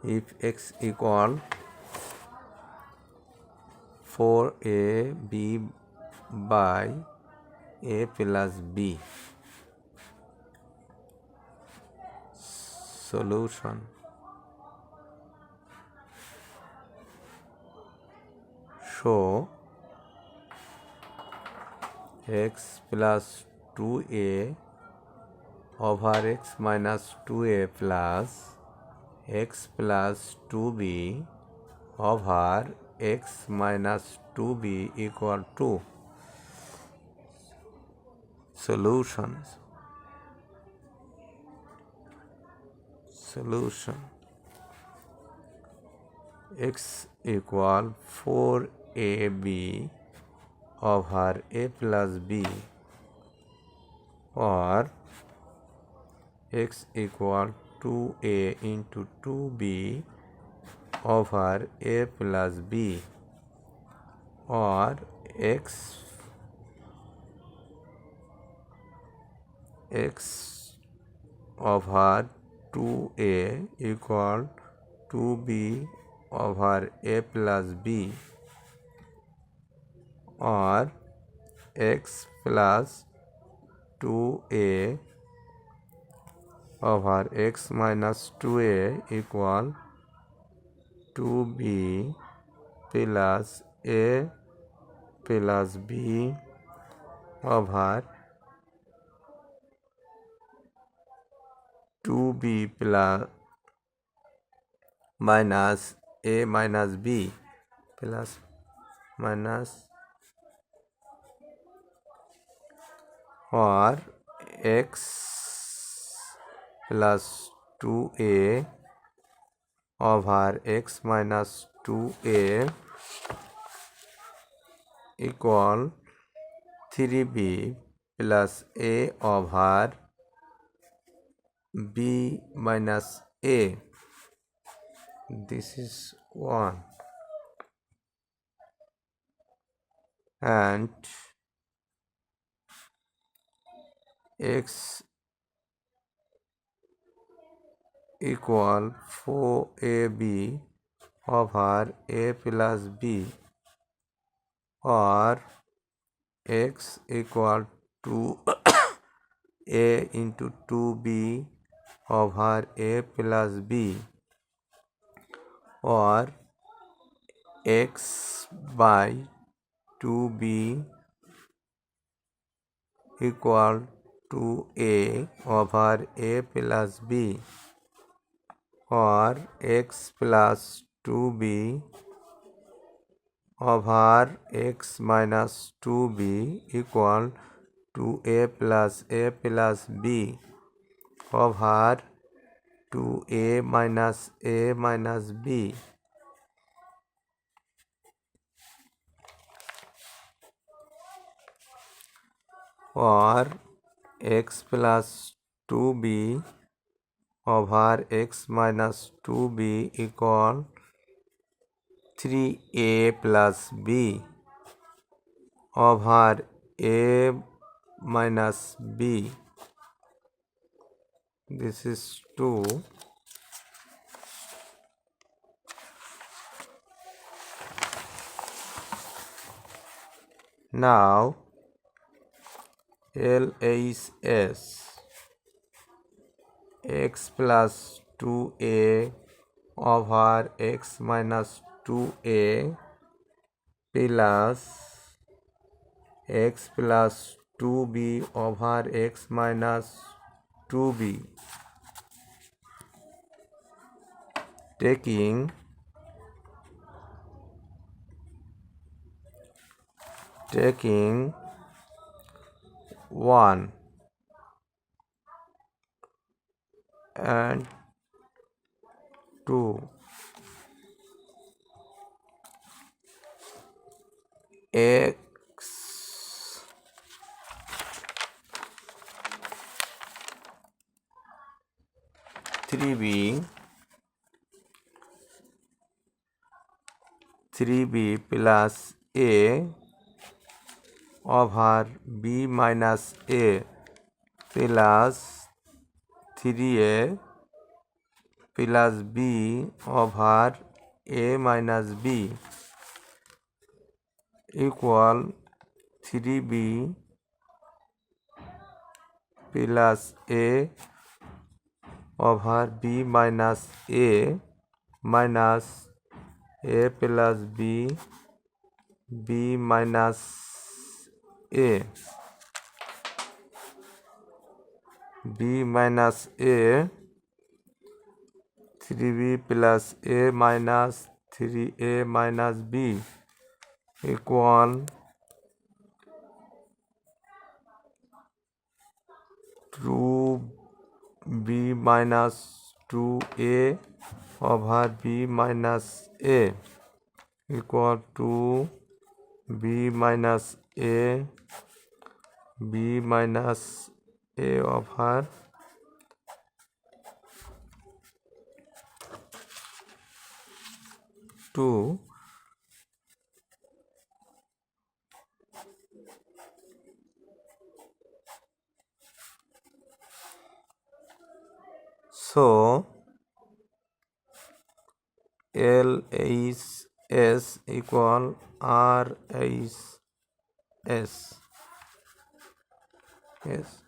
if x equal 4ab by a plus b. Solution. Show x plus 2a over x minus 2a plus x plus 2b over x minus 2b equal to. Solutions. Solution. X equal 4ab over a plus b, or x equal 2a into 2b over a plus b, or x over 2a equal 2b over a plus b, or x plus 2a over x minus 2a equal 2b plus a plus b over 2b plus minus a minus b plus minus, or x plus 2a over x minus 2a equal 3b plus a over b minus a. This is 1. And x equal 4ab over a plus b, or x equal 2a into 2b over a plus b, or x by 2b equal to a over a plus b, or x plus 2b over x minus 2b equal to a plus b over 2a minus b. Or x plus 2b over x minus 2b equal 3a plus b over a minus b. This is 2. Now LHS x plus 2a over x minus 2a plus x plus 2b over x minus 2b, taking 1 and 2. X 3b plus a over b minus a plus 3a plus b over a minus b equal 3b plus a over b minus a minus a plus b minus a b minus a 3b plus a minus 3a minus b equal 2b minus 2a over b minus a equal to b minus a b minus a over 2. So LHS equal RHS. Yes.